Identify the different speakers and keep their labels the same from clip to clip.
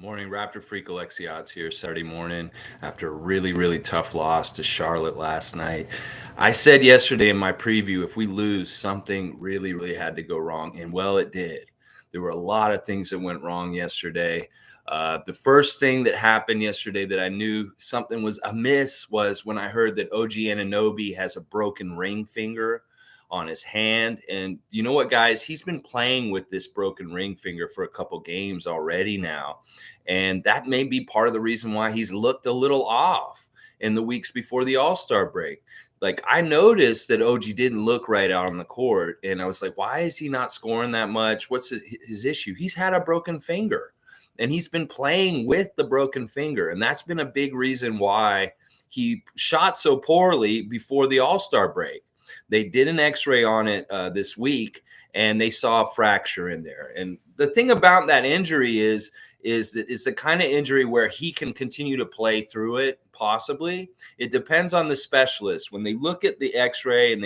Speaker 1: Morning, Raptor Freak Alexiot's here Saturday morning after a really tough loss to Charlotte last night. I said yesterday in my preview, if we lose, something really had to go wrong. And well, it did. There were a lot of things that went wrong yesterday. The first thing that happened yesterday that I knew something was amiss was when I heard that OG Anunoby has a broken ring finger on his hand. And you know what, guys? He's been playing with this broken ring finger for a couple games already now. And that may be part of the reason why he's looked a little off in the weeks before the All-Star break. Like, I noticed that OG didn't look right out on the court. And I was like, why is he not scoring that much? What's his issue? He's had a broken finger. And he's been playing with the broken finger. And that's been a big reason why he shot so poorly before the All-Star break. They did an x-ray on it this week, and they saw a fracture in there. And the thing about that injury is that it's the kind of injury where he can continue to play through it, possibly. It depends on the specialist. When they look at the x-ray and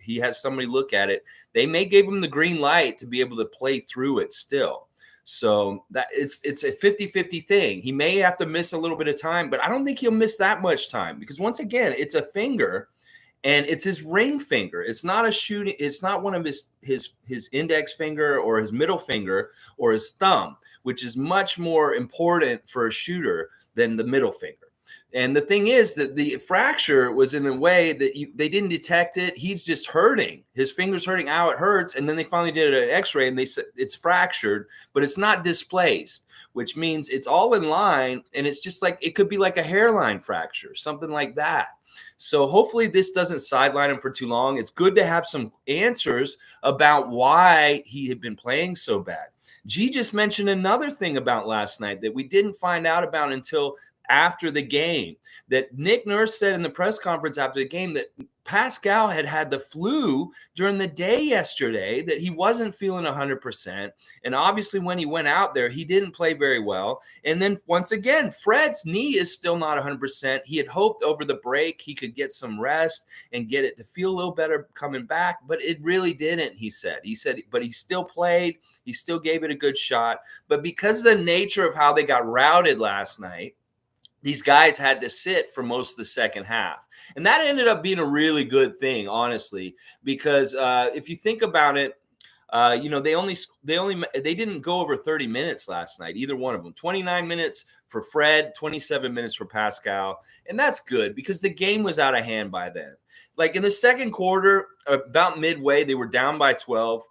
Speaker 1: he has somebody look at it, they may give him the green light to be able to play through it still. So that it's a 50-50 thing. He may have to miss a little bit of time, but I don't think he'll miss that much time because, once again, it's a finger. And it's his ring finger. It's not a shooting. It's not one of his index finger or his middle finger or his thumb, which is much more important for a shooter than the middle finger. And the thing is that the fracture was in a way that they didn't detect it. He's just hurting. His finger's hurting. Ow, it hurts. And then they finally did an x-ray and they said it's fractured, but it's not displaced, which means it's all in line. And it's just like, it could be like a hairline fracture, something like that. So hopefully this doesn't sideline him for too long. It's good to have some answers about why he had been playing so bad. G just mentioned another thing about last night that we didn't find out about until after the game, that Nick Nurse said in the press conference after the game that Pascal had the flu during the day yesterday, that he wasn't feeling 100%. And obviously when he went out there, he didn't play very well. And then once again, Fred's knee is still not 100%. He had hoped over the break he could get some rest and get it to feel a little better coming back, but it really didn't, he said. But he still played. He still gave it a good shot. But because of the nature of how they got routed last night, these guys had to sit for most of the second half. And that ended up being a really good thing, honestly, because if you think about it, they didn't go over 30 minutes last night, either one of them. 29 minutes for Fred, 27 minutes for Pascal. And that's good because the game was out of hand by then. Like in the second quarter, about midway, they were down by 12.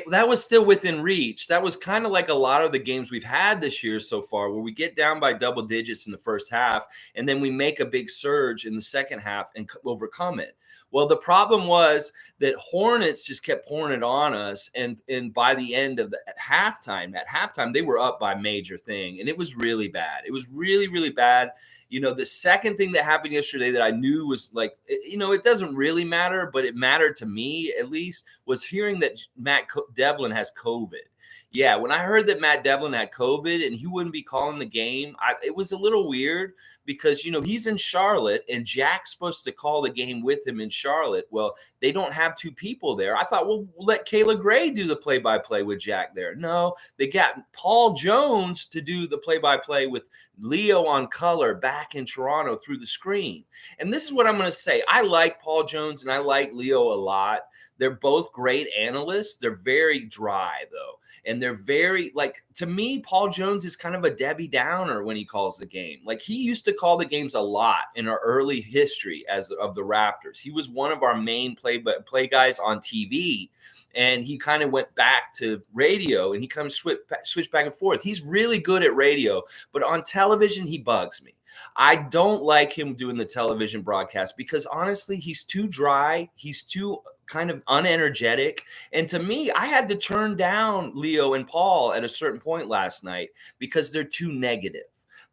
Speaker 1: That was still within reach. That was kind of like a lot of the games we've had this year so far, where we get down by double digits in the first half, and then we make a big surge in the second half and overcome it. Well, the problem was that Hornets just kept pouring it on us, and by the end of at halftime, they were up by major thing, and it was really bad. It was really bad. You know, the second thing that happened yesterday that I knew was like, it doesn't really matter, but it mattered to me at least, was hearing that Matt Devlin has COVID. Yeah, when I heard that Matt Devlin had COVID and he wouldn't be calling the game, it was a little weird because, he's in Charlotte and Jack's supposed to call the game with him in Charlotte. Well, they don't have two people there. I thought, well, let Kayla Gray do the play-by-play with Jack there. No, they got Paul Jones to do the play-by-play with Leo on color back in Toronto through the screen. And this is what I'm going to say. I like Paul Jones and I like Leo a lot. They're both great analysts. They're very dry, though. And they're very, to me, Paul Jones is kind of a Debbie Downer when he calls the game. Like, he used to call the games a lot in our early history of the Raptors. He was one of our main play guys on TV. And he kind of went back to radio, and he kind of switched back and forth. He's really good at radio, but on television, he bugs me. I don't like him doing the television broadcast because, honestly, he's too dry. He's too kind of unenergetic. And to me, I had to turn down Leo and Paul at a certain point last night because they're too negative.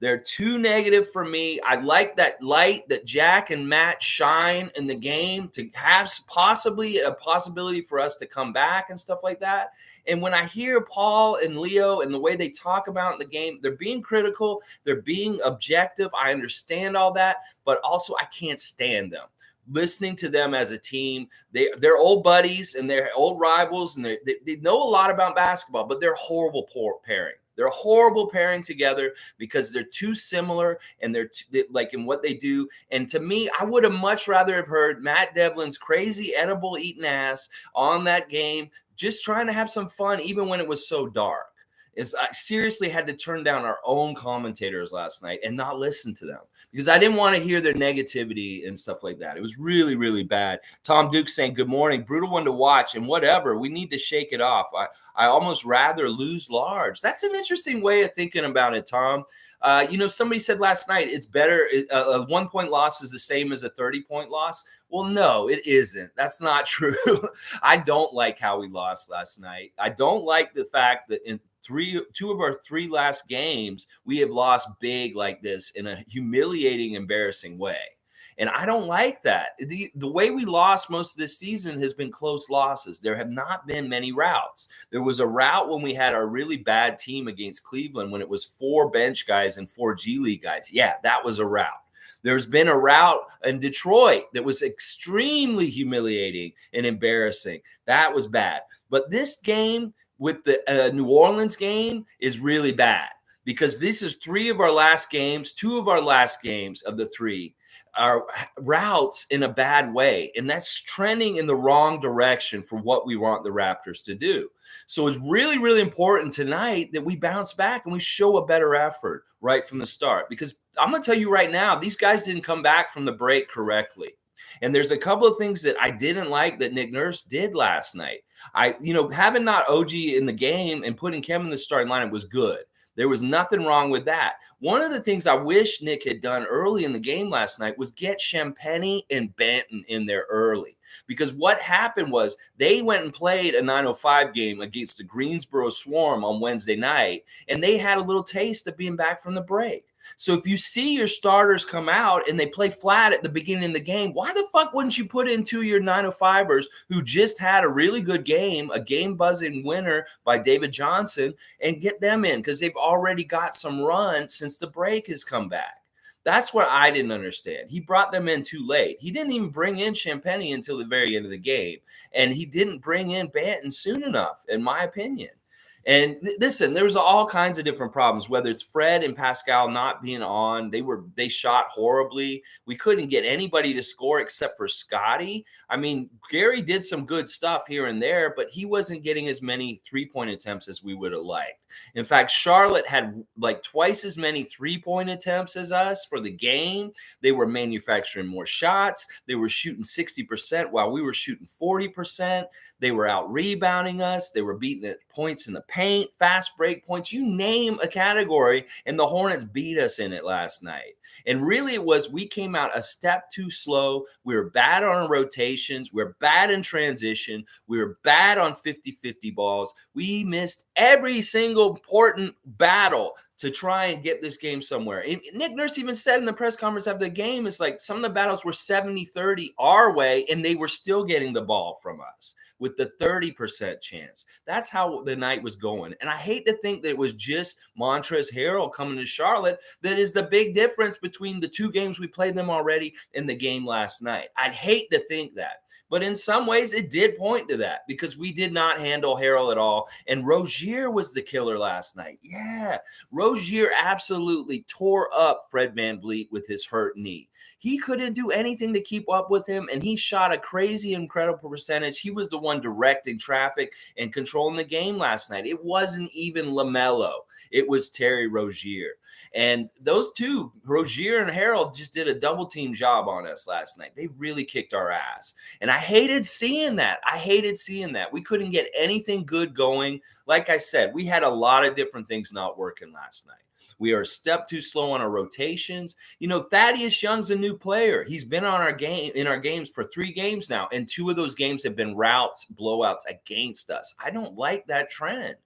Speaker 1: They're too negative for me. I like that light that Jack and Matt shine in the game to have possibly a possibility for us to come back and stuff like that. And when I hear Paul and Leo and the way they talk about the game, they're being critical. They're being objective. I understand all that, but also I can't stand them. Listening to them as a team, they're old buddies and they're old rivals, and they know a lot about basketball, but they're horrible pairing. They're a horrible pairing together because they're too similar and like in what they do. And to me, I would have much rather have heard Matt Devlin's crazy edible eating ass on that game, just trying to have some fun, even when it was so dark. I seriously had to turn down our own commentators last night and not listen to them because I didn't want to hear their negativity and stuff like that. It was really, really bad. Tom Duke saying, good morning, brutal one to watch and whatever. We need to shake it off. I almost rather lose large. That's an interesting way of thinking about it, Tom. Somebody said last night, it's better. A 1 point loss is the same as a 30-point loss. Well, no, it isn't. That's not true. I don't like how we lost last night. I don't like the fact that in two of our three last games, we have lost big like this in a humiliating, embarrassing way. And I don't like that. The way we lost most of this season has been close losses. There have not been many routs. There was a rout when we had our really bad team against Cleveland when it was 4 bench guys and 4 G League guys. Yeah, that was a rout. There's been a rout in Detroit that was extremely humiliating and embarrassing. That was bad. But this game with the New Orleans game is really bad because this is 3 of our last games, 2 of our last games of the 3 are routes in a bad way. And that's trending in the wrong direction for what we want the Raptors to do. So it's really, really important tonight that we bounce back and we show a better effort right from the start. Because I'm going to tell you right now, these guys didn't come back from the break correctly. And there's a couple of things that I didn't like that Nick Nurse did last night. Having not OG in the game and putting Kevin in the starting lineup was good. There was nothing wrong with that. One of the things I wish Nick had done early in the game last night was get Champagnie and Banton in there early. Because what happened was they went and played a 9:05 game against the Greensboro Swarm on Wednesday night, and they had a little taste of being back from the break. So if you see your starters come out and they play flat at the beginning of the game, why the fuck wouldn't you put in 2 of your 905ers who just had a really good game, a game-buzzing winner by David Johnson, and get them in because they've already got some run since the break has come back. That's what I didn't understand. He brought them in too late. He didn't even bring in Champagnie until the very end of the game, and he didn't bring in Banton soon enough, in my opinion. And listen, there was all kinds of different problems, whether it's Fred and Pascal not being on. They shot horribly. We couldn't get anybody to score except for Scotty. I mean, Gary did some good stuff here and there, but he wasn't getting as many 3-point attempts as we would have liked. In fact, Charlotte had like twice as many 3-point attempts as us for the game. They were manufacturing more shots. They were shooting 60% while we were shooting 40%. They were out rebounding us. They were beating at points in the paint, fast break points. You name a category, and the Hornets beat us in it last night. And really it was we came out a step too slow. We were bad on our rotations. We were bad in transition. We were bad on 50-50 balls. We missed every single important battle to try and get this game somewhere. And Nick Nurse even said in the press conference after the game, it's like some of the battles were 70-30 our way, and they were still getting the ball from us with the 30% chance. That's how the night was going. And I hate to think that it was just Montrezl Harrell coming to Charlotte that is the big difference between the 2 games we played them already and the game last night. I'd hate to think that. But in some ways, it did point to that because we did not handle Harrell at all. And Rozier was the killer last night. Yeah, Rozier absolutely tore up Fred VanVleet with his hurt knee. He couldn't do anything to keep up with him, and he shot a crazy, incredible percentage. He was the one directing traffic and controlling the game last night. It wasn't even LaMelo. It was Terry Rozier. And those two, Rozier and Harrell, just did a double-team job on us last night. They really kicked our ass. And I hated seeing that. We couldn't get anything good going. Like I said, we had a lot of different things not working last night. We are a step too slow on our rotations. Thaddeus Young's a new player. He's been on our games for 3 games now, and 2 of those games have been routes, blowouts against us. I don't like that trend.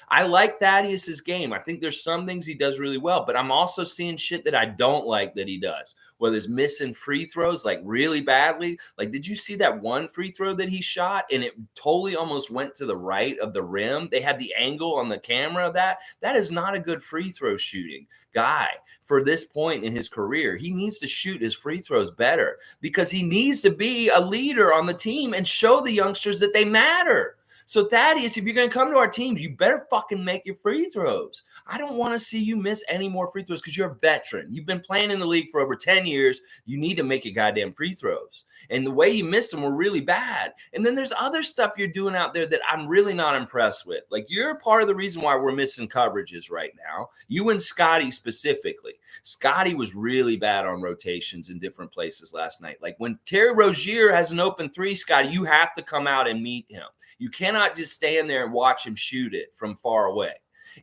Speaker 1: I like Thaddeus's game. I think there's some things he does really well, but I'm also seeing shit that I don't like that he does. Whether it's missing free throws like really badly. Like, did you see that one free throw that he shot and it totally almost went to the right of the rim? They had the angle on the camera of that. That is not a good free throw shooting guy for this point in his career. He needs to shoot his free throws better because he needs to be a leader on the team and show the youngsters that they matter. So Thaddeus, if you're going to come to our teams, you better fucking make your free throws. I don't want to see you miss any more free throws because you're a veteran. You've been playing in the league for over 10 years. You need to make your goddamn free throws. And the way you missed them were really bad. And then there's other stuff you're doing out there that I'm really not impressed with. Like, you're part of the reason why we're missing coverages right now. You and Scotty specifically. Scotty was really bad on rotations in different places last night. Like, when Terry Rozier has an open three, Scotty, you have to come out and meet him. You cannot just stand there and watch him shoot it from far away.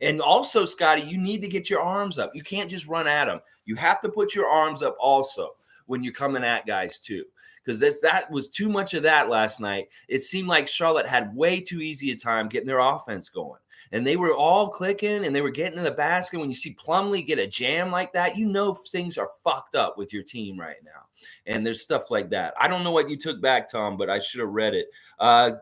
Speaker 1: And also, Scotty, you need to get your arms up. You can't just run at them. You have to put your arms up also when you're coming at guys too. Because that was too much of that last night. It seemed like Charlotte had way too easy a time getting their offense going. And they were all clicking and they were getting in the basket. When you see Plumlee get a jam like that, you know things are fucked up with your team right now. And there's stuff like that. I don't know what you took back, Tom, but I should have read it.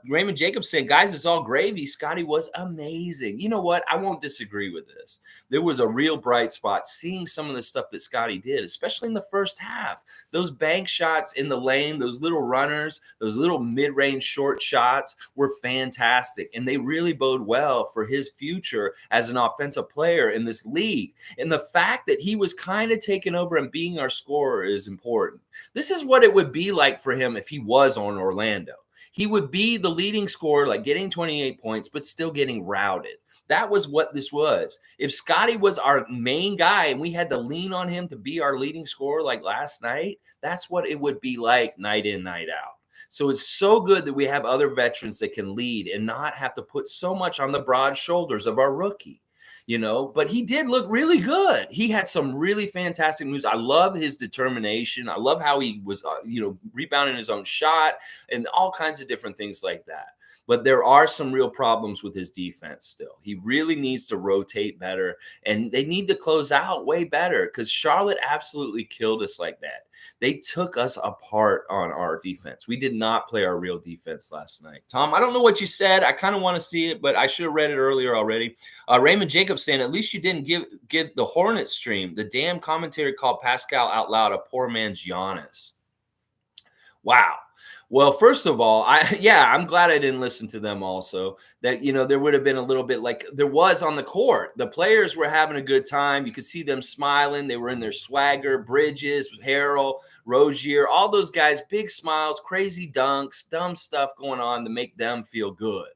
Speaker 1: Raymond Jacobs said, guys, it's all gravy. Scotty was amazing. You know what? I won't disagree with this. There was a real bright spot seeing some of the stuff that Scotty did, especially in the first half. Those bank shots in the lane, those little runners, those little mid-range short shots were fantastic. And they really bode well for his future as an offensive player in this league. And the fact that he was kind of taking over and being our scorer is important. This is what it would be like for him if he was on Orlando. He would be the leading scorer, like getting 28 points, but still getting routed. That was what this was. If Scotty was our main guy and we had to lean on him to be our leading scorer like last night, that's what it would be like night in, night out. So it's so good that we have other veterans that can lead and not have to put so much on the broad shoulders of our rookie. But he did look really good. He had some really fantastic moves. I love his determination. I love how he was, rebounding his own shot and all kinds of different things like that. But there are some real problems with his defense still. He really needs to rotate better, and they need to close out way better because Charlotte absolutely killed us like that. They took us apart on our defense. We did not play our real defense last night. Tom, I don't know what you said. I kind of want to see it, but I should have read it earlier already. Raymond Jacobs saying, at least you didn't give the Hornets stream. The damn commentary called Pascal out loud a poor man's Giannis. Wow. Well, first of all, I'm glad I didn't listen to them also. That, there would have been a little bit like there was on the court. The players were having a good time. You could see them smiling. They were in their swagger. Bridges, Harrell, Rozier, all those guys, big smiles, crazy dunks, dumb stuff going on to make them feel good.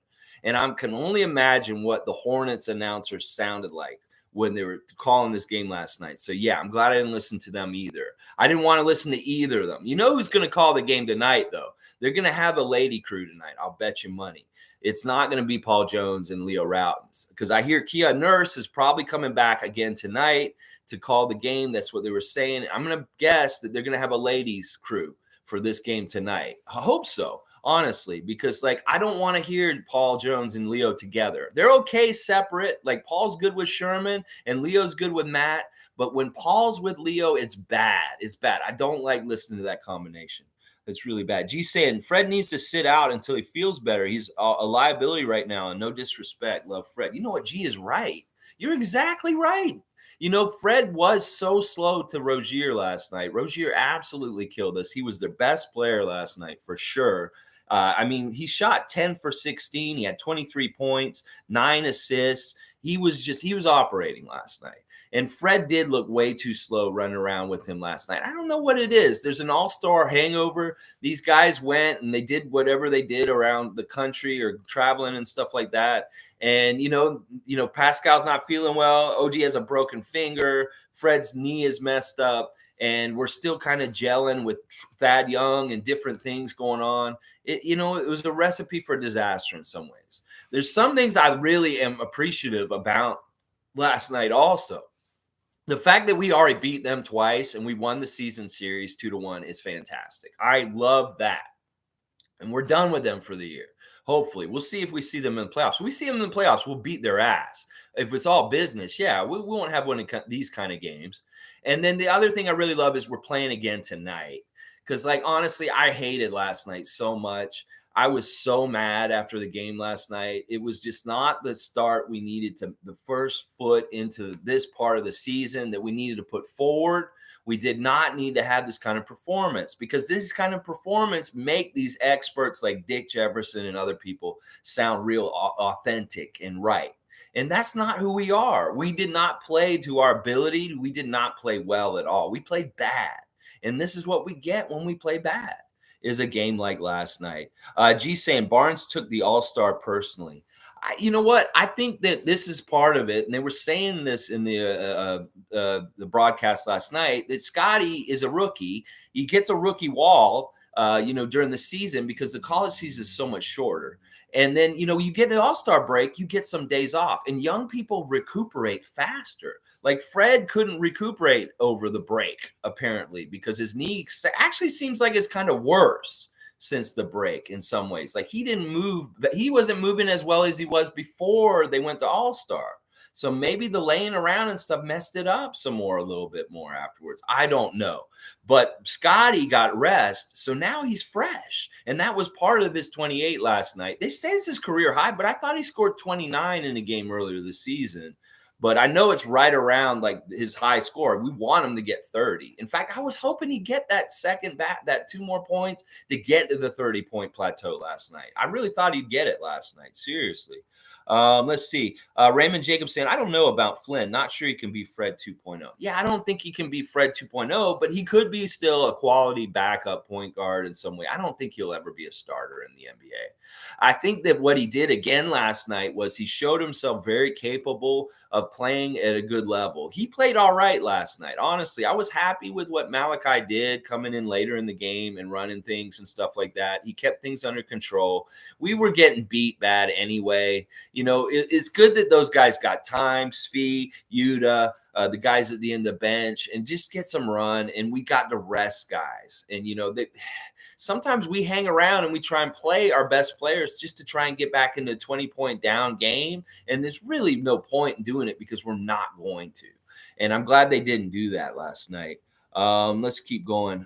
Speaker 1: And I can only imagine what the Hornets announcers sounded like when they were calling this game last night. So, yeah, I'm glad I didn't listen to them either. I didn't want to listen to either of them. You know who's going to call the game tonight, though? They're going to have a lady crew tonight. I'll bet you money. It's not going to be Paul Jones and Leo Rout because I hear Kia Nurse is probably coming back again tonight to call the game. That's what they were saying. I'm going to guess that they're going to have a ladies crew for this game tonight. I hope so. Honestly, because I don't want to hear Paul Jones and Leo together. They're okay separate. Like Paul's good with Sherman and Leo's good with Matt. But when Paul's with Leo, it's bad. It's bad. I don't like listening to that combination. It's really bad. G saying Fred needs to sit out until he feels better. He's a liability right now, and no disrespect. Love Fred. You know what? G is right. You're exactly right. Fred was so slow to Rozier last night. Rozier absolutely killed us. He was their best player last night for sure. He shot 10 for 16. He had 23 points, 9 assists. He was operating last night. And Fred did look way too slow running around with him last night. I don't know what it is. There's an all-star hangover. These guys went and they did whatever they did around the country or traveling and stuff like that. And, Pascal's not feeling well. OG has a broken finger. Fred's knee is messed up. And we're still kind of gelling with Thad Young and different things going on. It was a recipe for disaster in some ways. There's some things I really am appreciative about last night also. The fact that we already beat them twice and we won the season series 2-1 is fantastic. I love that. And we're done with them for the year. Hopefully. We'll see if we see them in the playoffs. If we see them in the playoffs, we'll beat their ass. If it's all business, we won't have one of these kind of games. And then the other thing I really love is we're playing again tonight. Because, honestly, I hated last night so much. I was so mad after the game last night. It was just not the start we needed to, the first foot into this part of the season that we needed to put forward. We did not need to have this kind of performance, because this kind of performance make these experts like Dick Jefferson and other people sound real authentic and right. And that's not who we are. We did not play to our ability. We did not play well at all. We played bad. And this is what we get when we play bad, is a game like last night. G saying Barnes took the All-Star personally. You know what? I think that this is part of it, and they were saying this in the broadcast last night, that Scotty is a rookie. He gets a rookie wall, during the season, because the college season is so much shorter. And then, you get an all-star break, you get some days off, and young people recuperate faster. Like Fred couldn't recuperate over the break, apparently, because his knee actually seems like it's kind of worse since the break in some ways. Like he didn't move, but he wasn't moving as well as he was before they went to all-star. So maybe the laying around and stuff messed it up some more, a little bit more afterwards. I don't know. But Scotty got rest, so now he's fresh. And that was part of his 28 last night. They say it's his career high, but I thought he scored 29 in a game earlier this season. But I know it's right around like his high score. We want him to get 30. In fact, I was hoping he'd get that second back, that 2 more points to get to the 30-point plateau last night. I really thought he'd get it last night. Seriously. Let's see. Raymond Jacobs saying, I don't know about Flynn. Not sure he can be Fred 2.0. Yeah, I don't think he can be Fred 2.0, but he could be still a quality backup point guard in some way. I don't think he'll ever be a starter in the NBA. I think that what he did again last night was he showed himself very capable of playing at a good level. He played all right last night. Honestly, I was happy with what Malachi did coming in later in the game and running things and stuff like that. He kept things under control. We were getting beat bad anyway. It's good that those guys got time, Svi, Yuta, the guys at the end of the bench, and just get some run. And we got to rest guys. And, sometimes we hang around and we try and play our best players just to try and get back into a 20-point down game. And there's really no point in doing it, because we're not going to. And I'm glad they didn't do that last night. Let's keep going.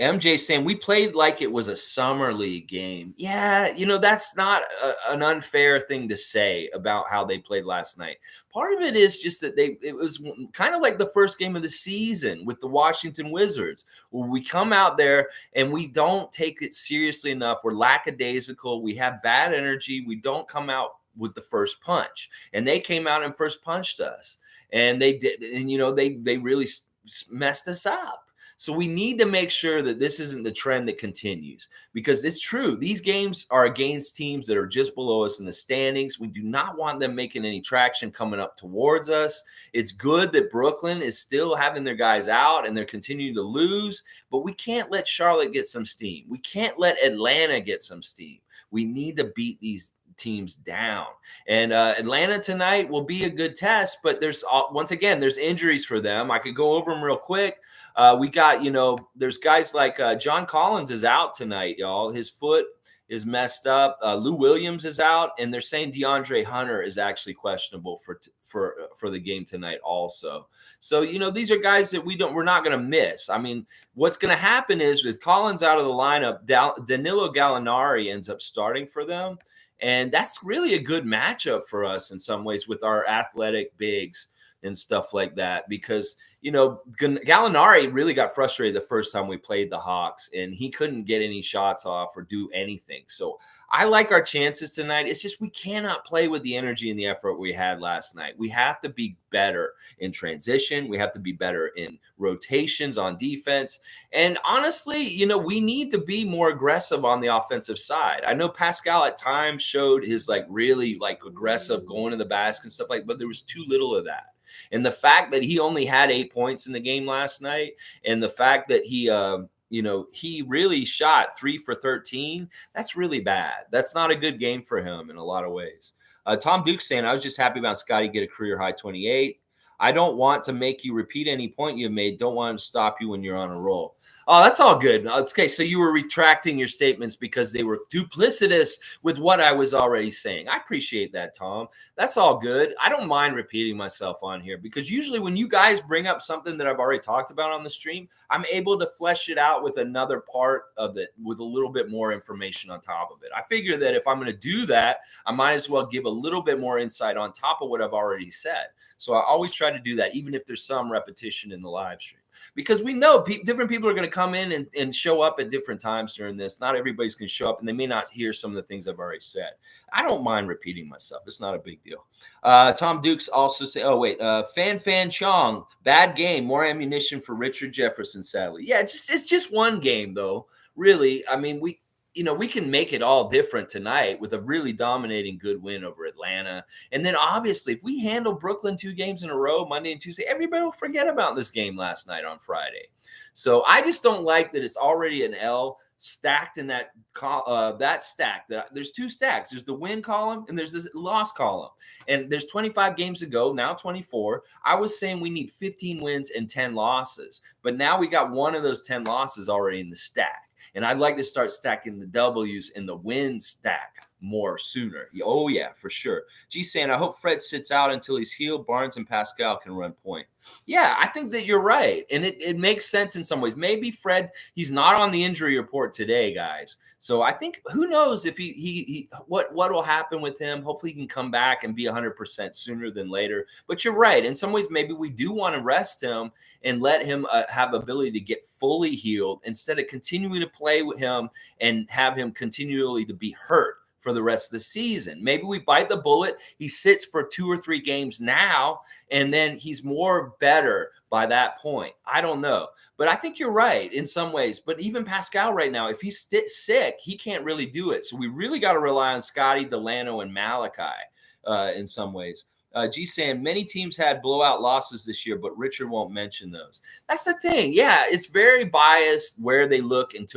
Speaker 1: MJ saying we played like it was a summer league game. Yeah, that's not an unfair thing to say about how they played last night. Part of it is just that it was kind of like the first game of the season with the Washington Wizards, where we come out there and we don't take it seriously enough. We're lackadaisical. We have bad energy. We don't come out with the first punch. And they came out and first punched us. And they did. And, they really messed us up. So we need to make sure that this isn't the trend that continues, because it's true. These games are against teams that are just below us in the standings. We do not want them making any traction coming up towards us. It's good that Brooklyn is still having their guys out and they're continuing to lose, but we can't let Charlotte get some steam. We can't let Atlanta get some steam. We need to beat these teams down. And Atlanta tonight will be a good test, but there's injuries for them. I could go over them real quick. We got, there's guys like John Collins is out tonight, y'all. His foot is messed up. Lou Williams is out, and they're saying DeAndre Hunter is actually questionable for the game tonight also. So, these are guys that we're not going to miss. I mean, what's going to happen is with Collins out of the lineup, Danilo Gallinari ends up starting for them. And that's really a good matchup for us in some ways with our athletic bigs and stuff like that, because, Gallinari really got frustrated the first time we played the Hawks, and he couldn't get any shots off or do anything. So I like our chances tonight. It's just we cannot play with the energy and the effort we had last night. We have to be better in transition. We have to be better in rotations on defense. And honestly, we need to be more aggressive on the offensive side. I know Pascal at times showed his really aggressive going to the basket and stuff but there was too little of that. And the fact that he only had 8 points in the game last night, and the fact that he really shot 3 for 13, that's really bad. That's not a good game for him in a lot of ways. Tom Duke saying, I was just happy about Scotty get a career high 28. I don't want to make you repeat any point you've made. Don't want to stop you when you're on a roll. Oh, that's all good. Okay, so you were retracting your statements because they were duplicitous with what I was already saying. I appreciate that, Tom. That's all good. I don't mind repeating myself on here because usually when you guys bring up something that I've already talked about on the stream, I'm able to flesh it out with another part of it with a little bit more information on top of it. I figure that if I'm going to do that, I might as well give a little bit more insight on top of what I've already said. So I always try to do that, even if there's some repetition in the live stream. Because we know different people are going to come in and show up at different times during this. Not everybody's going to show up, and they may not hear some of the things I've already said. I don't mind repeating myself. It's not a big deal. Tom Dukes also say, oh, wait, Fan Chong, bad game, more ammunition for Richard Jefferson, sadly. Yeah, it's just one game, though, really. I mean, we can make it all different tonight with a really dominating good win over Atlanta. And then obviously, if we handle Brooklyn 2 games in a row, Monday and Tuesday, everybody will forget about this game last night on Friday. So I just don't like that it's already an L stacked in that stack. There's 2 stacks. There's the win column and there's this loss column. And there's 25 games ago, now 24. I was saying we need 15 wins and 10 losses. But now we got one of those 10 losses already in the stack. And I'd like to start stacking the W's in the win stack more sooner. Oh, yeah, for sure. G saying, I hope Fred sits out until he's healed. Barnes and Pascal can run point. Yeah, I think that you're right. And it makes sense in some ways. Maybe Fred, he's not on the injury report today, guys. So I think who knows if what will happen with him. Hopefully he can come back and be 100% sooner than later. But you're right. In some ways, maybe we do want to rest him and let him have ability to get fully healed instead of continuing to play with him and have him continually to be hurt for the rest of the season. Maybe we bite the bullet. He sits for 2 or 3 games now, and then he's more better by that point. I don't know. But I think you're right in some ways. But even Pascal right now, if he's sick, he can't really do it. So we really got to rely on Scotty, Delano, and Malachi in some ways. G saying many teams had blowout losses this year, but Richard won't mention those. That's the thing. Yeah, it's very biased where they look and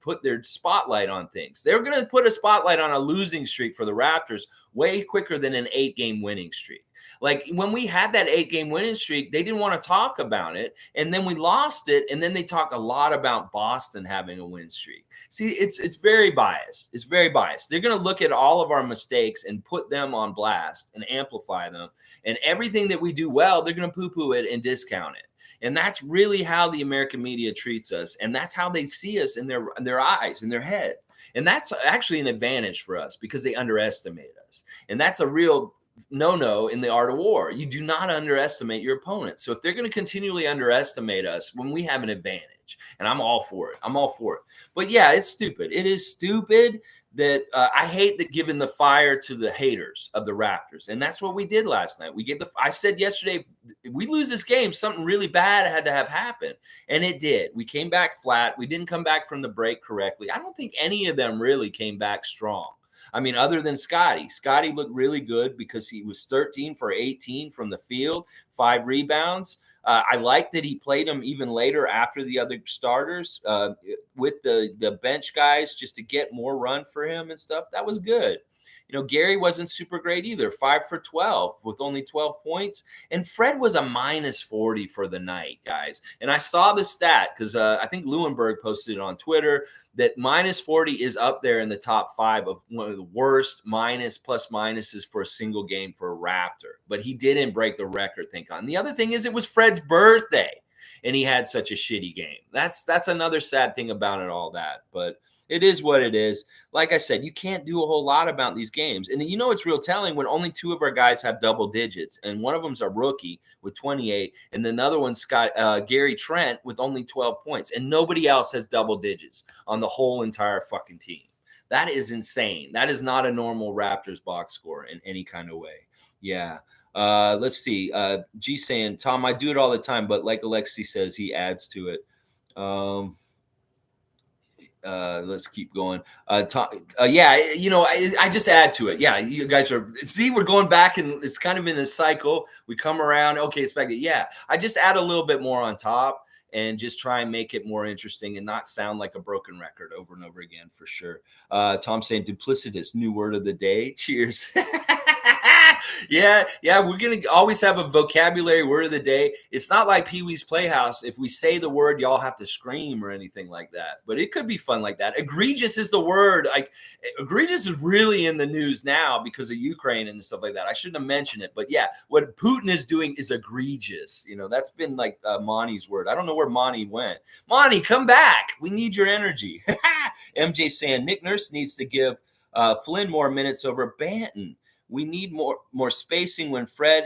Speaker 1: put their spotlight on things. They're going to put a spotlight on a losing streak for the Raptors way quicker than an 8-game winning streak. Like when we had that 8-game winning streak, they didn't want to talk about it. And then we lost it. And then they talked a lot about Boston having a win streak. See, it's very biased. It's very biased. They're going to look at all of our mistakes and put them on blast and amplify them. And everything that we do well, they're going to poo-poo it and discount it. And that's really how the American media treats us. And that's how they see us in their eyes, in their head. And that's actually an advantage for us because they underestimate us. And that's a real no in the art of war. You do not underestimate your opponent. So if they're going to continually underestimate us when we have an advantage, and I'm all for it. I'm all for it. But yeah, it's stupid. It is stupid that I hate that giving the fire to the haters of the Raptors. And that's what we did last night. I said yesterday, if we lose this game, something really bad had to have happened. And it did. We came back flat. We didn't come back from the break correctly. I don't think any of them really came back strong. I mean, other than Scotty. Scotty looked really good because he was 13 for 18 from the field, 5 rebounds. I like that he played him even later after the other starters with the bench guys just to get more run for him and stuff. That was good. Gary wasn't super great either, 5 for 12 with only 12 points. And Fred was a minus 40 for the night, guys. And I saw the stat because I think Lewinberg posted it on Twitter that minus 40 is up there in the top 5 of one of the worst plus minuses for a single game for a Raptor. But he didn't break the record, thank God. And the other thing is it was Fred's birthday, and he had such a shitty game. That's another sad thing about it all that. But it is what it is. Like I said, you can't do a whole lot about these games. And it's real telling when only 2 of our guys have double digits. And one of them's a rookie with 28. And the other one's got Gary Trent with only 12 points. And nobody else has double digits on the whole entire fucking team. That is insane. That is not a normal Raptors box score in any kind of way. Yeah. Let's see. G saying, Tom, I do it all the time. But like Alexi says, he adds to it. Let's keep going. I just add to it. Yeah, you guys we're going back and it's kind of in a cycle. We come around. Okay, it's back. Yeah, I just add a little bit more on top and just try and make it more interesting and not sound like a broken record over and over again for sure. Tom saying duplicitous, new word of the day. Cheers. Yeah. We're gonna always have a vocabulary word of the day. It's not like Pee Wee's Playhouse. If we say the word, y'all have to scream or anything like that. But it could be fun like that. Egregious is the word. Like egregious is really in the news now because of Ukraine and stuff like that. I shouldn't have mentioned it, but yeah, what Putin is doing is egregious. That's been like Monty's word. I don't know where Monty went. Monty, come back. We need your energy. MJ saying Nick Nurse needs to give Flynn more minutes over Banton. We need more spacing when Fred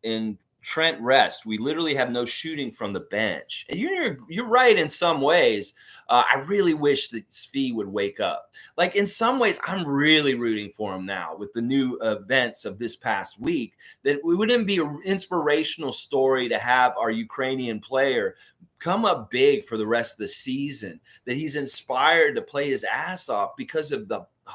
Speaker 1: and Trent rest. We literally have no shooting from the bench. And you're right in some ways. I really wish that Svi would wake up. Like in some ways, I'm really rooting for him now with the new events of this past week. That it wouldn't be an inspirational story to have our Ukrainian player come up big for the rest of the season. That he's inspired to play his ass off because of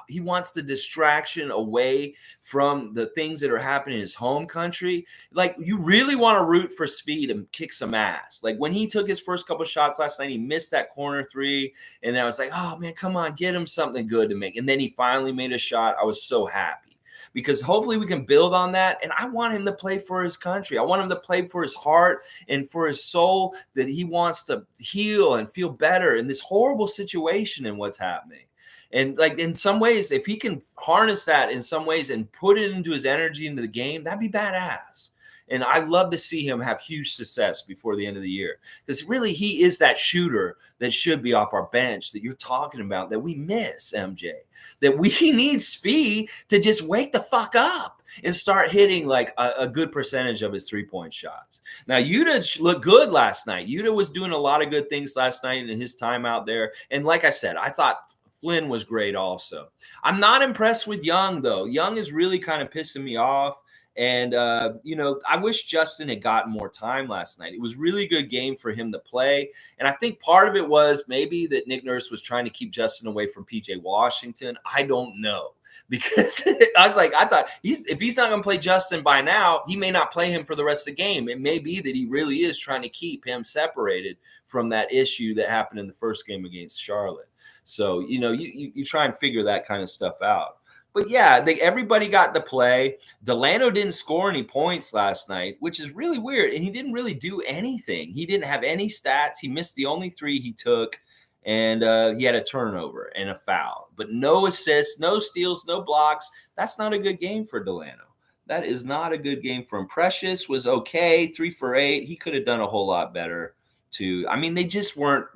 Speaker 1: he wants the distraction away from the things that are happening in his home country. Like you really want to root for Svi to kick some ass. Like when he took his first couple shots last night, he missed that corner three. And I was like, oh man, come on, get him something good to make. And then he finally made a shot. I was so happy because hopefully we can build on that. And I want him to play for his country. I want him to play for his heart and for his soul, that he wants to heal and feel better in this horrible situation and what's happening. And like in some ways, if he can harness that in some ways and put it into his energy into the game, that'd be badass. And I'd love to see him have huge success before the end of the year, because really he is that shooter that should be off our bench that you're talking about that we miss, MJ. That we need Svi to just wake the fuck up and start hitting like a good percentage of his 3-point shots. Now, Yuta looked good last night. Yuta was doing a lot of good things last night in his time out there. And like I said, I thought Flynn was great also. I'm not impressed with Young, though. Young is really kind of pissing me off. And, I wish Justin had gotten more time last night. It was really good game for him to play. And I think part of it was maybe that Nick Nurse was trying to keep Justin away from PJ Washington. I don't know. Because I thought if he's not going to play Justin by now, he may not play him for the rest of the game. It may be that he really is trying to keep him separated from that issue that happened in the first game against Charlotte. So, you try and figure that kind of stuff out. But yeah, everybody got to play. Delano didn't score any points last night, which is really weird. And he didn't really do anything. He didn't have any stats. He missed the only 3 he took. And he had a turnover and a foul. But no assists, no steals, no blocks. That's not a good game for Delano. That is not a good game for him. Precious was okay, 3 for 8. He could have done a whole lot better. They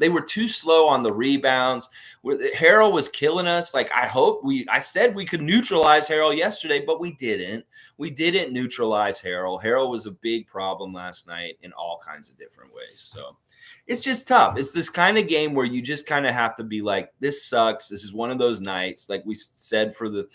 Speaker 1: were too slow on the rebounds. Harrell was killing us. Like I said we could neutralize Harrell yesterday, but we didn't. We didn't neutralize Harrell. Harrell was a big problem last night in all kinds of different ways. So it's just tough. It's this kind of game where you just kind of have to be like, this sucks. This is one of those nights, like we said for the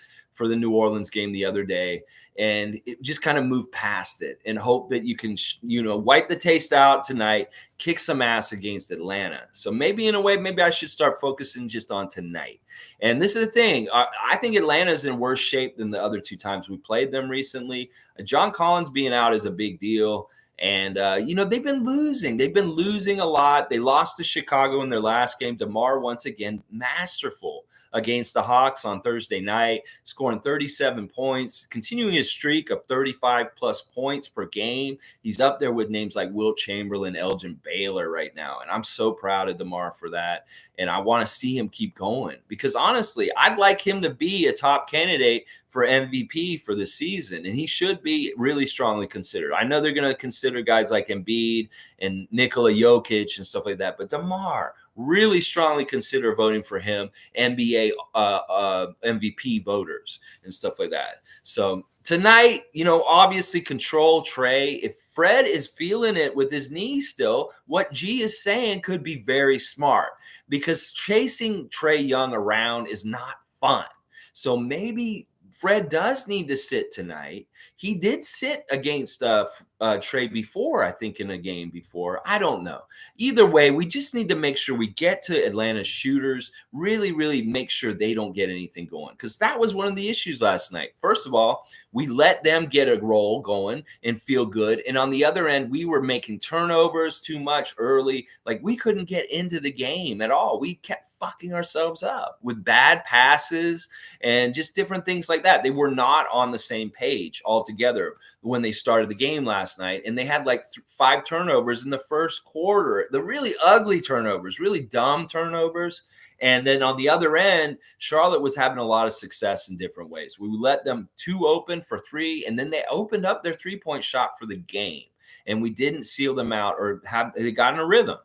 Speaker 1: New Orleans game the other day, and it just kind of move past it and hope that you can, wipe the taste out tonight, kick some ass against Atlanta. So maybe in a way, maybe I should start focusing just on tonight. And this is the thing. I think Atlanta's in worse shape than the other 2 times we played them recently. John Collins being out is a big deal. And, they've been losing. They've been losing a lot. They lost to Chicago in their last game. DeMar, once again, masterful against the Hawks on Thursday night, scoring 37 points, continuing his streak of 35-plus points per game. He's up there with names like Wilt Chamberlain, Elgin Baylor right now. And I'm so proud of DeMar for that. And I want to see him keep going because, honestly, I'd like him to be a top candidate for MVP for this season. And he should be really strongly considered. I know they're going to consider guys like Embiid and Nikola Jokic and stuff like that. But DeMar, really strongly consider voting for him, NBA MVP voters and stuff like that. So tonight, obviously control Trae. If Fred is feeling it with his knee still, what G is saying could be very smart because chasing Trae Young around is not fun. So maybe Fred does need to sit tonight. He did sit against Trae before, I think, in a game before. I don't know. Either way, we just need to make sure we get to Atlanta's shooters, really, really make sure they don't get anything going, because that was one of the issues last night. First of all, we let them get a roll going and feel good. And on the other end, we were making turnovers too much early. Like, we couldn't get into the game at all. We kept fucking ourselves up with bad passes and just different things like that. They were not on the same page altogether. altogether when they started the game last night. And they had like 5 turnovers in the first quarter, the really ugly turnovers, really dumb turnovers. And then on the other end, Charlotte was having a lot of success in different ways. We let them 2 open for 3, and then they opened up their 3-point shot for the game. And we didn't seal them out or they got in a rhythm.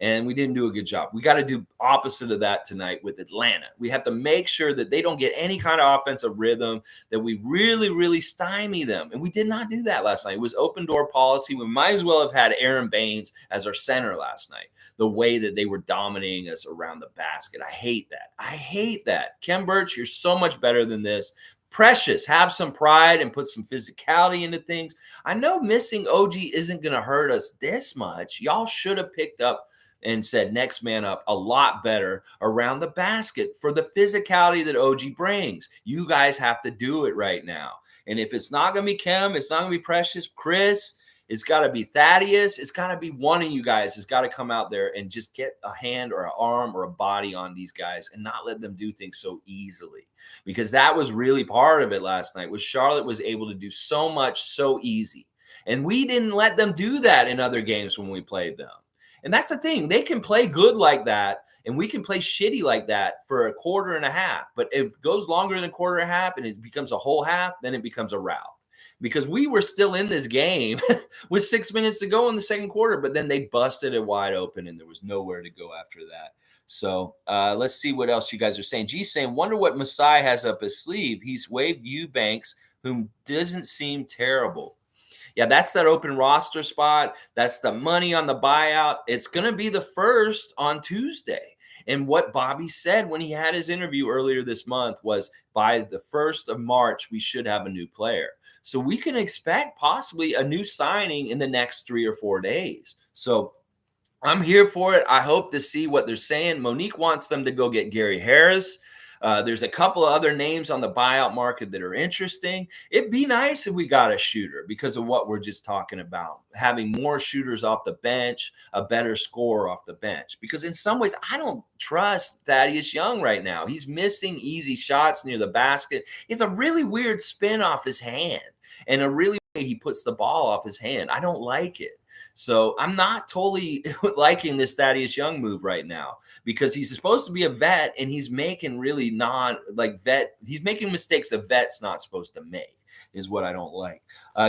Speaker 1: And we didn't do a good job. We got to do opposite of that tonight with Atlanta. We have to make sure that they don't get any kind of offensive rhythm, that we really, really stymie them. And we did not do that last night. It was open door policy. We might as well have had Aaron Baines as our center last night, the way that they were dominating us around the basket. I hate that. I hate that. Kem Birch, you're so much better than this. Precious, have some pride and put some physicality into things. I know missing OG isn't going to hurt us this much. Y'all should have picked up and said next man up a lot better around the basket for the physicality that OG brings. You guys have to do it right now. And if it's not going to be Kem, it's not going to be Precious, Chris, it's got to be Thaddeus. It's got to be one of you guys has got to come out there and just get a hand or an arm or a body on these guys and not let them do things so easily. Because that was really part of it last night, was Charlotte was able to do so much so easy. And we didn't let them do that in other games when we played them. And that's the thing. They can play good like that, and we can play shitty like that for a quarter and a half. But if it goes longer than a quarter and a half and it becomes a whole half, then it becomes a rout. Because we were still in this game with 6 minutes to go in the second quarter, but then they busted it wide open, and there was nowhere to go after that. So let's see what else you guys are saying. G's saying, wonder what Masai has up his sleeve. He's waived Eubanks, whom doesn't seem terrible. Yeah, that's that open roster spot. That's the money on the buyout. It's going to be the first on Tuesday. And what Bobby said when he had his interview earlier this month was by the 1st of March, we should have a new player. So we can expect possibly a new signing in the next 3 or 4 days. So I'm here for it. I hope to see what they're saying. Monique wants them to go get Gary Harris. There's a couple of other names on the buyout market that are interesting. It'd be nice if we got a shooter because of what we're just talking about, having more shooters off the bench, a better scorer off the bench. Because in some ways, I don't trust Thaddeus Young right now. He's missing easy shots near the basket. It's a really weird spin off his hand and a really way he puts the ball off his hand. I don't like it. So I'm not totally liking this Thaddeus Young move right now because he's supposed to be a vet and he's making really he's making mistakes a vet's not supposed to make is what I don't like.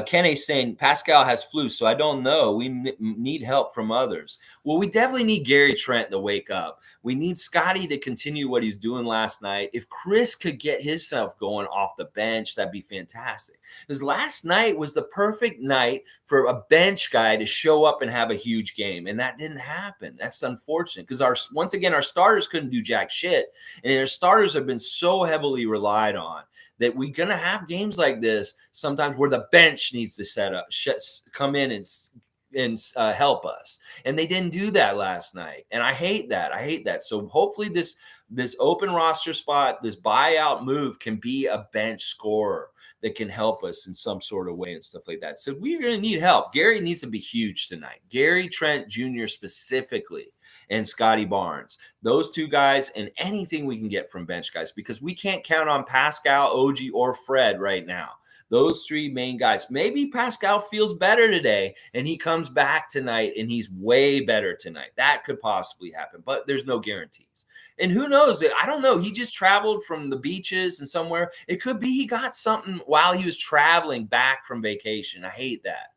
Speaker 1: Kenny's saying Pascal has flu, so I don't know. We need help from others. Well, we definitely need Gary Trent to wake up. We need Scotty to continue what he's doing last night. If Chris could get himself going off the bench, that'd be fantastic. Because last night was the perfect night for a bench guy to show up and have a huge game, and that didn't happen. That's unfortunate because once again, our starters couldn't do jack shit, and our starters have been so heavily relied on that we're going to have games like this sometimes where the bench needs to come in and help us. And they didn't do that last night. And I hate that. So hopefully this open roster spot, this buyout move can be a bench scorer that can help us in some sort of way and stuff like that. So we're going to need help. Gary needs to be huge tonight. Gary Trent Jr. specifically. And Scotty Barnes, those 2 guys, and anything we can get from bench guys, because we can't count on Pascal, OG, or Fred right now. Those 3 main guys. Maybe Pascal feels better today and he comes back tonight and he's way better tonight. That could possibly happen, but there's no guarantees. And who knows? I don't know. He just traveled from the beaches and somewhere. It could be he got something while he was traveling back from vacation. I hate that.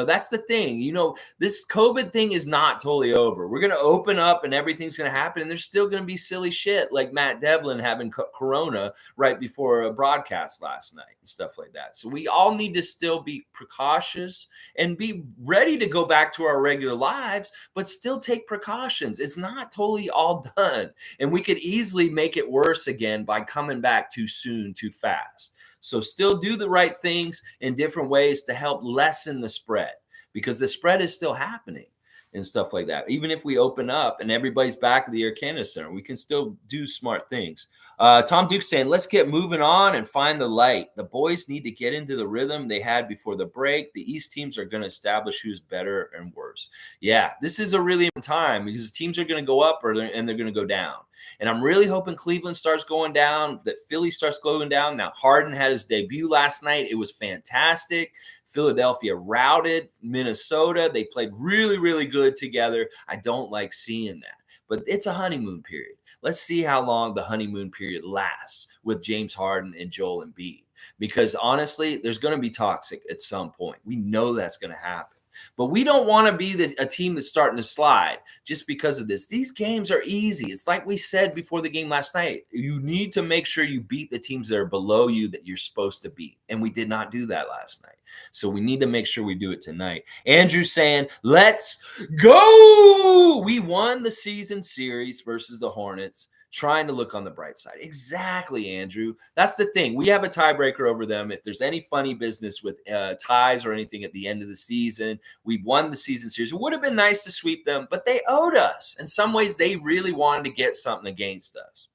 Speaker 1: That's the thing. This COVID thing is not totally over. We're going to open up and everything's going to happen. And there's still going to be silly shit like Matt Devlin having corona right before a broadcast last night and stuff like that. So we all need to still be precautious and be ready to go back to our regular lives, but still take precautions. It's not totally all done. And we could easily make it worse again by coming back too soon, too fast. So still do the right things in different ways to help lessen the spread because the spread is still happening. and stuff like that. Even if we open up and everybody's back at the Air Canada Center, we can still do smart things. Tom Duke saying, let's get moving on and find the light. The boys need to get into the rhythm they had before the break. The East teams are going to establish who's better and worse. Yeah, this is a really important time because teams are going to go up and they're going to go down. And I'm really hoping Cleveland starts going down, that Philly starts going down. Now, Harden had his debut last night. It was fantastic. Philadelphia routed Minnesota. They played really, really good together. I don't like seeing that, but it's a honeymoon period. Let's see how long the honeymoon period lasts with James Harden and Joel Embiid, because honestly, there's going to be toxic at some point. We know that's going to happen. But we don't want to be a team that's starting to slide just because of this. These games are easy. It's like we said before the game last night. You need to make sure you beat the teams that are below you that you're supposed to beat. And we did not do that last night. So we need to make sure we do it tonight. Andrew saying, let's go. We won the season series versus the Hornets. Trying to look on the bright side. Exactly, Andrew. That's the thing. We have a tiebreaker over them. If there's any funny business with ties or anything at the end of the season, we won the season series. It would have been nice to sweep them, but they owed us. In some ways, they really wanted to get something against us.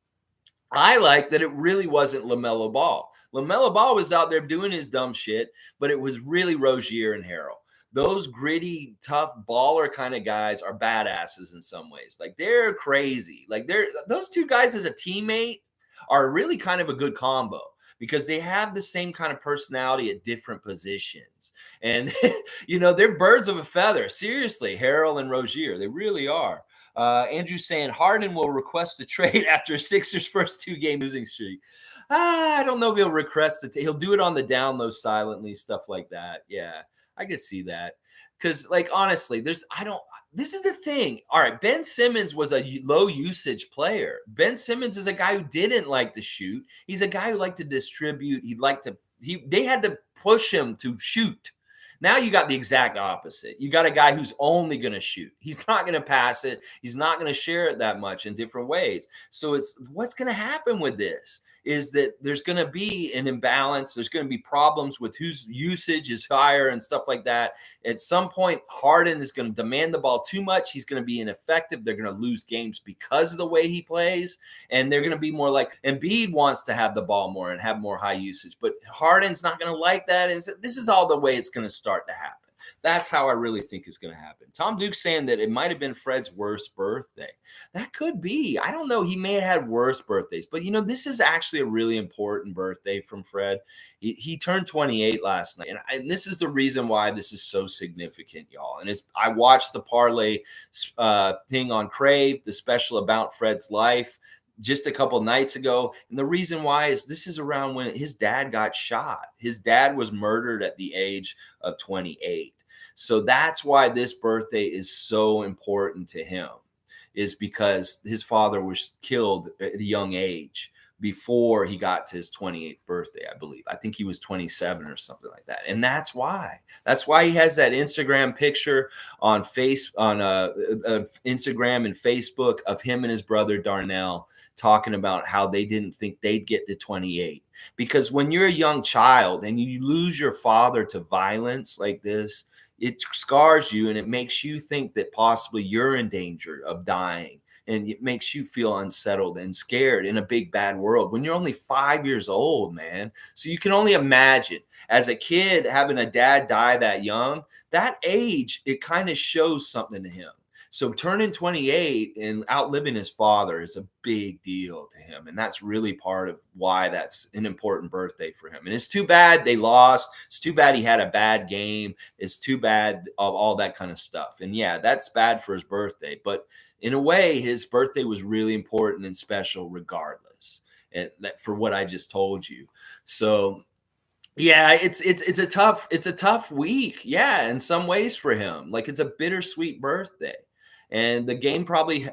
Speaker 1: I like that it really wasn't LaMelo Ball. LaMelo Ball was out there doing his dumb shit, but it was really Rozier and Harrell. Those gritty, tough baller kind of guys are badasses in some ways. Like, they're crazy. Like, those two guys as a teammate are really kind of a good combo because they have the same kind of personality at different positions. And, they're birds of a feather. Seriously, Harrell and Rozier, they really are. Andrew saying Harden will request a trade after Sixers' first 2-game losing streak. I don't know if he'll request it. He'll do it on the down low silently, stuff like that. Yeah. I could see that because, honestly, this is the thing. All right, Ben Simmons was a low usage player. Ben Simmons is a guy who didn't like to shoot. He's a guy who liked to distribute. They had to push him to shoot. Now you got the exact opposite. You got a guy who's only going to shoot. He's not going to pass it. He's not going to share it that much in different ways. So what's going to happen with this is that there's going to be an imbalance. There's going to be problems with whose usage is higher and stuff like that. At some point, Harden is going to demand the ball too much. He's going to be ineffective. They're going to lose games because of the way he plays. And they're going to be more like Embiid wants to have the ball more and have more high usage. But Harden's not going to like that. And this is all the way it's going to start to happen. That's how I really think is going to happen. Tom Duke saying that it might have been Fred's worst birthday. That could be. I don't know. He may have had worse birthdays. But, this is actually a really important birthday from Fred. He turned 28 last night. And this is the reason why this is so significant, y'all. And I watched the parlay thing on Crave, the special about Fred's life, just a couple nights ago. And the reason why is this is around when his dad got shot. His dad was murdered at the age of 28. So that's why this birthday is so important to him, is because his father was killed at a young age before he got to his 28th birthday, I believe. I think he was 27 or something like that. And that's why he has that Instagram picture on Instagram and Facebook of him and his brother Darnell talking about how they didn't think they'd get to 28. Because when you're a young child and you lose your father to violence like this, it scars you and it makes you think that possibly you're in danger of dying. And it makes you feel unsettled and scared in a big, bad world when you're only 5 years old, man. So you can only imagine as a kid having a dad die that young, that age, it kind of shows something to him. So turning 28 and outliving his father is a big deal to him. And that's really part of why that's an important birthday for him. And it's too bad they lost. It's too bad he had a bad game. It's too bad of all that kind of stuff. And yeah, that's bad for his birthday. But in a way, his birthday was really important and special regardless. And that, for what I just told you. So yeah, it's a tough week. Yeah, in some ways for him. Like, it's a bittersweet birthday. And the game probably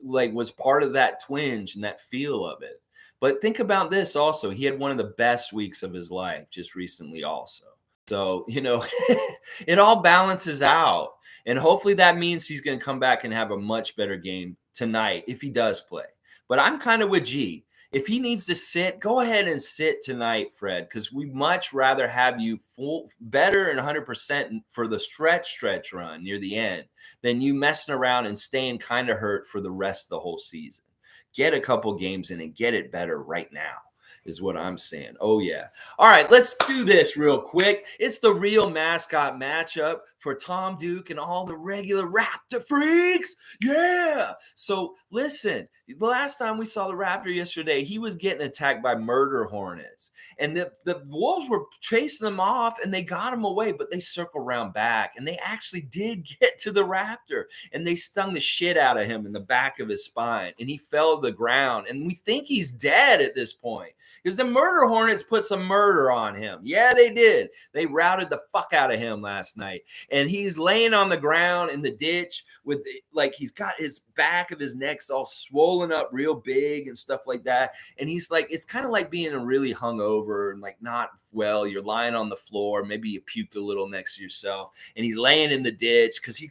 Speaker 1: was part of that twinge and that feel of it. But think about this also. He had one of the best weeks of his life just recently also. So, it all balances out. And hopefully that means he's going to come back and have a much better game tonight if he does play. But I'm kind of with G. If he needs to sit, go ahead and sit tonight, Fred, because we much rather have you full, better and 100% for the stretch run near the end than you messing around and staying kind of hurt for the rest of the whole season. Get a couple games in and get it better right now is what I'm saying. Oh, yeah. All right, let's do this real quick. It's the real mascot matchup for Tom Duke and all the regular Raptor Freaks. Yeah. So listen, the last time we saw the Raptor yesterday, he was getting attacked by murder hornets. And the Wolves were chasing them off and they got him away, but they circled around back. And they actually did get to the Raptor and they stung the shit out of him in the back of his spine. And he fell to the ground. And we think he's dead at this point. Because the murder hornets put some murder on him. Yeah, they did. They routed the fuck out of him last night. And he's laying on the ground in the ditch with, like, he's got his back of his neck's all swollen up real big and stuff like that. And he's like, it's kind of like being really hungover and like not well. You're lying on the floor. Maybe you puked a little next to yourself. And he's laying in the ditch because he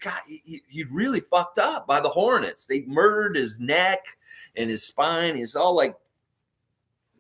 Speaker 1: really fucked up by the hornets. They murdered his neck and his spine. He's all like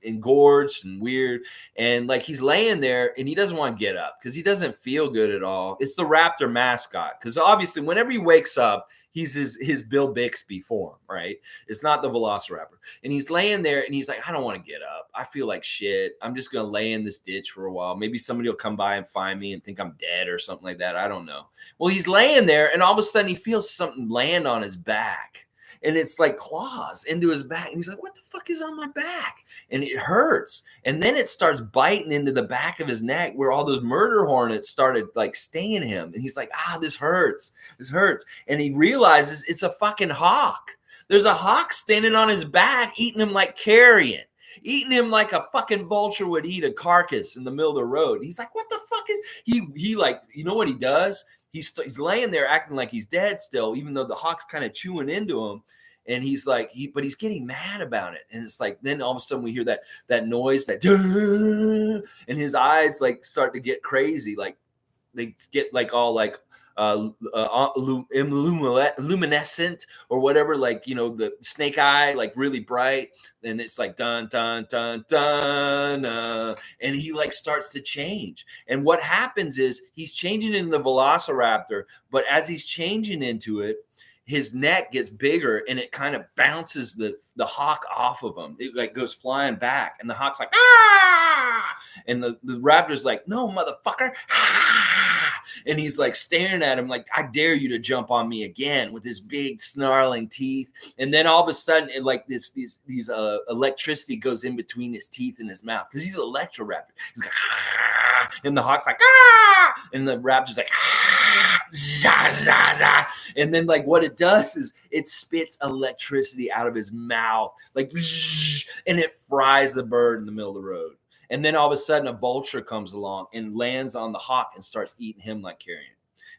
Speaker 1: engorged and weird, and like he's laying there and he doesn't want to get up because he doesn't feel good at all. It's the Raptor mascot, because obviously whenever he wakes up, he's his Bill Bixby form, right? It's not the Velociraptor. And he's laying there and he's like, I don't want to get up. I feel like shit. I'm just gonna lay in this ditch for a while. Maybe somebody will come by and find me and think I'm dead or something like that. I don't know. Well, he's laying there and all of a sudden he feels something land on his back. And it's like claws into his back. And he's like, what the fuck is on my back? And it hurts. And then it starts biting into the back of his neck where all those murder hornets started like stinging him. And he's like, this hurts. This hurts. And he realizes it's a fucking hawk. There's a hawk standing on his back, eating him like carrion. Eating him like a fucking vulture would eat a carcass in the middle of the road. And he's like, what the fuck is he like, you know what he does? He's laying there acting like he's dead still, even though the hawk's kind of chewing into him. And he's like, but he's getting mad about it. And it's like, then all of a sudden we hear that noise, and his eyes like start to get crazy. Like they get like all like luminescent or whatever, like, you know, the snake eye, like really bright. And it's like dun dun dun dun, and he like starts to change. And what happens is he's changing into the Velociraptor, but as he's changing into it, his neck gets bigger and it kind of bounces the hawk off of him. It like goes flying back, and the hawk's like, ah! And the raptor's like, no, motherfucker. Ah! And he's like staring at him like, I dare you to jump on me again, with his big snarling teeth. And then all of a sudden, it like these electricity goes in between his teeth and his mouth, because he's an electroraptor. He's like, ah! And the hawk's like, ah! And the raptor's like, ah! Zah, zah, zah. And then like what it does is it spits electricity out of his mouth, like, and it fries the bird in the middle of the road. And then all of a sudden a vulture comes along and lands on the hawk and starts eating him like carrion.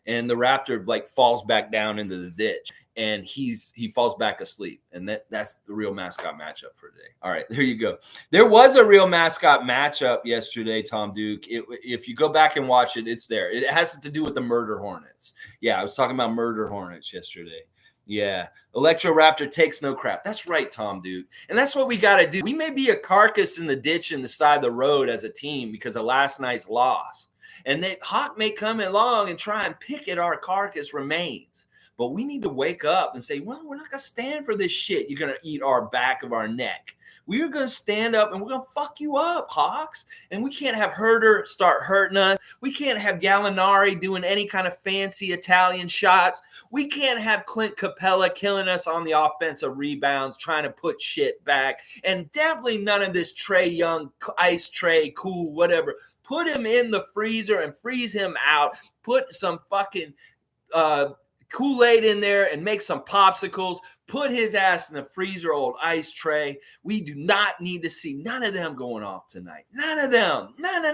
Speaker 1: And the raptor like falls back down into the ditch, and he falls back asleep. And that's the real mascot matchup for today. All right, there you go. There was a real mascot matchup yesterday, Tom Duke. If you go back and watch it, it's there. It has to do with the murder hornets. Yeah, I was talking about murder hornets yesterday. Yeah, Electroraptor takes no crap. That's right, Tom Duke. And that's what we got to do. We may be a carcass in the ditch in the side of the road as a team because of last night's loss. And hawk may come along and try and pick at our carcass remains. But we need to wake up and say, well, we're not going to stand for this shit. You're going to eat our back of our neck. We are going to stand up and we're going to fuck you up, Hawks. And we can't have Herder start hurting us. We can't have Gallinari doing any kind of fancy Italian shots. We can't have Clint Capella killing us on the offensive rebounds, trying to put shit back. And definitely none of this Trae Young, ice tray, cool, whatever. Put him in the freezer and freeze him out. Put some fucking Kool-Aid in there and make some popsicles. Put his ass in the freezer, old ice tray. We do not need to see none of them going off tonight. None of them. None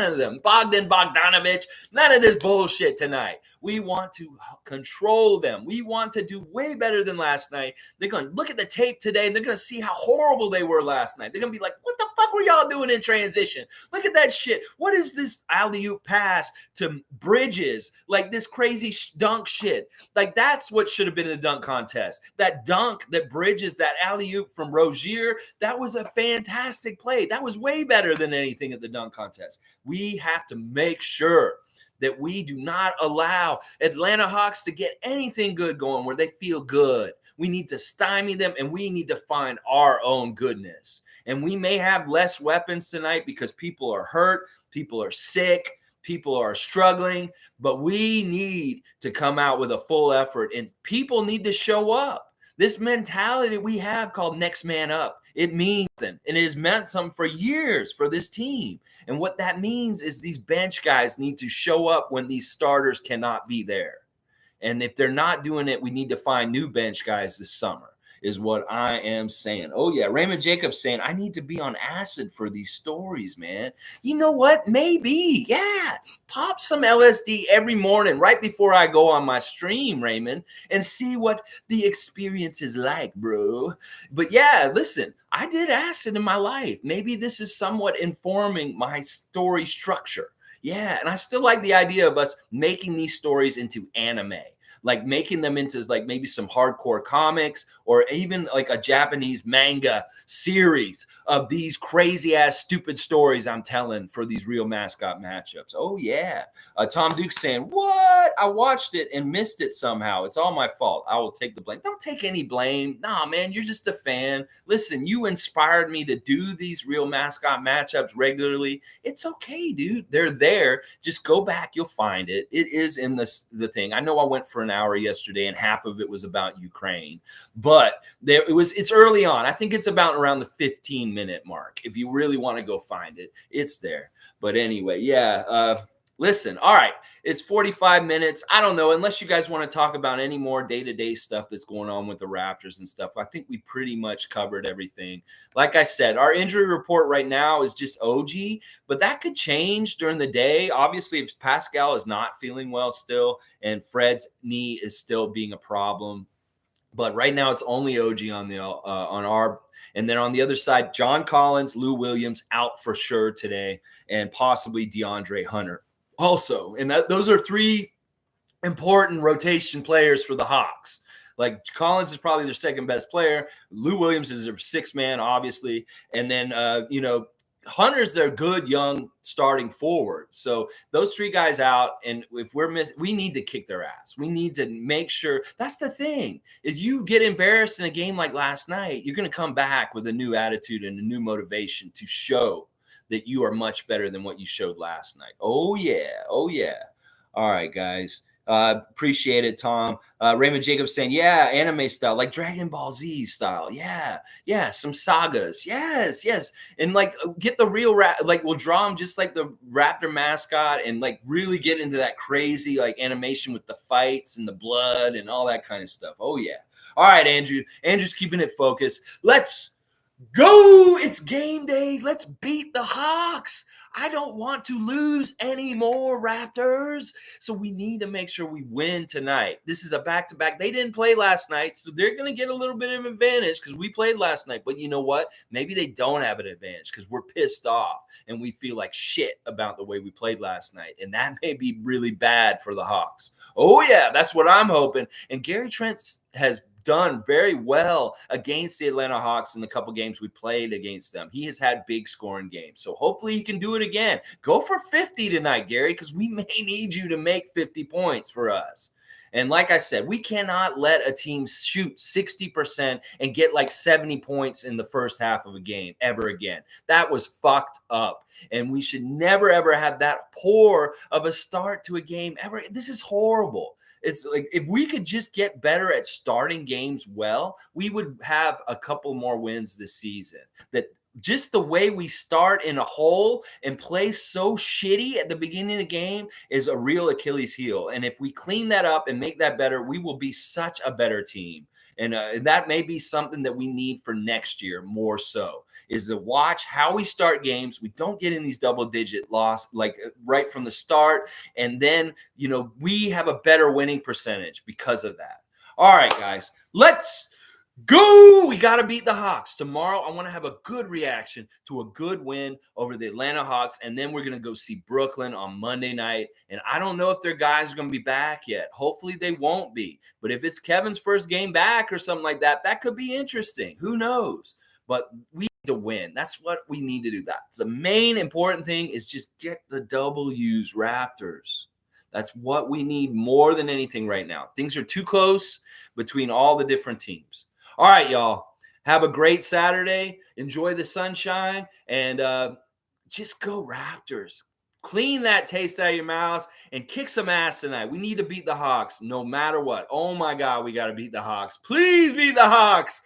Speaker 1: of them. Bogdanovich. None of this bullshit tonight. We want to control them. We want to do way better than last night. They're going to look at the tape today and they're going to see how horrible they were last night. They're going to be like, what the fuck were y'all doing in transition? Look at that shit. What is this alley-oop pass to Bridges? Like this crazy dunk shit. Like that's what should have been in the dunk contest. That that dunk that bridges that alley-oop from Rozier, that was a fantastic play. That was way better than anything at the dunk contest. We have to make sure that we do not allow Atlanta Hawks to get anything good going where they feel good. We need to stymie them, and we need to find our own goodness. And we may have less weapons tonight because people are hurt, people are sick, people are struggling, but we need to come out with a full effort, and people need to show up. This mentality we have called next man up, it means something, and it has meant something for years for this team. And what that means is these bench guys need to show up when these starters cannot be there. And if they're not doing it, we need to find new bench guys this summer, is what I am saying. Oh, yeah. Raymond Jacobs saying, I need to be on acid for these stories, man. You know what? Maybe. Yeah. Pop some LSD every morning right before I go on my stream, Raymond, and see what the experience is like, bro. But yeah, listen, I did acid in my life. Maybe this is somewhat informing my story structure. Yeah, and I still like the idea of us making these stories into anime, like making them into like maybe some hardcore comics or even like a Japanese manga series of these crazy ass stupid stories I'm telling for these real mascot matchups. Oh yeah. Tom Duke's saying, what? I watched it and missed it somehow. It's all my fault. I will take the blame. Don't take any blame. Nah, man, you're just a fan. Listen, you inspired me to do these real mascot matchups regularly. It's okay, dude. They're there. Just go back. You'll find it. It is in the thing. I know I went for an hour yesterday and half of it was about Ukraine, but it's early on. I think it's about around the 15-minute mark. If you really want to go find it, it's there. But anyway, yeah. Listen, all right, it's 45 minutes. I don't know, unless you guys want to talk about any more day-to-day stuff that's going on with the Raptors and stuff. I think we pretty much covered everything. Like I said, our injury report right now is just OG, but that could change during the day. Obviously, if Pascal is not feeling well still and Fred's knee is still being a problem, but right now it's only OG on our, and then on the other side, John Collins, Lou Williams out for sure today, and possibly DeAndre Hunter also. And those are three important rotation players for the Hawks. Like Collins is probably their second best player. Lou Williams is their sixth man, obviously, and then Hunter's their good young starting forward. So those three guys out, and if we're we need to kick their ass. We need to make sure. That's the thing, is you get embarrassed in a game like last night, you're going to come back with a new attitude and a new motivation to show that you are much better than what you showed last night. Oh yeah. Oh yeah. All right, guys. Appreciate it, Tom. Raymond Jacobs saying, yeah, anime style, like Dragon Ball Z style. Yeah, some sagas. Yes. And like get the real like we'll draw them just like the Raptor mascot and like really get into that crazy like animation with the fights and the blood and all that kind of stuff. Oh yeah. All right, Andrew. Andrew's keeping it focused. Let's go. It's game day. Let's beat the Hawks. I don't want to lose any more, Raptors. So we need to make sure we win tonight. This is a back-to-back. They didn't play last night, so they're going to get a little bit of advantage because we played last night. But you know what? Maybe they don't have an advantage because we're pissed off and we feel like shit about the way we played last night. And that may be really bad for the Hawks. Oh, yeah, that's what I'm hoping. And Gary Trent has done very well against the Atlanta Hawks in the couple games we played against them. He has had big scoring games. So hopefully he can do it again. Go for 50 tonight, Gary, because we may need you to make 50 points for us. And like I said, we cannot let a team shoot 60% and get like 70 points in the first half of a game ever again. That was fucked up. And we should never, ever have that poor of a start to a game ever. This is horrible. It's like if we could just get better at starting games well, we would have a couple more wins this season. That just the way we start in a hole and play so shitty at the beginning of the game is a real Achilles heel. And if we clean that up and make that better, we will be such a better team. And that may be something that we need for next year more so, is to watch how we start games. We don't get in these double-digit loss like right from the start. And then, we have a better winning percentage because of that. All right, guys, let's Go! We got to beat the Hawks. Tomorrow, I want to have a good reaction to a good win over the Atlanta Hawks. And then we're going to go see Brooklyn on Monday night. And I don't know if their guys are going to be back yet. Hopefully, they won't be. But if it's Kevin's first game back or something like that, that could be interesting. Who knows? But we need to win. That's what we need to do. That's the main important thing is just get the W's, Raptors. That's what we need more than anything right now. Things are too close between all the different teams. All right, y'all. Have a great Saturday. Enjoy the sunshine and just go Raptors. Clean that taste out of your mouths and kick some ass tonight. We need to beat the Hawks no matter what. Oh my God, we got to beat the Hawks. Please beat the Hawks.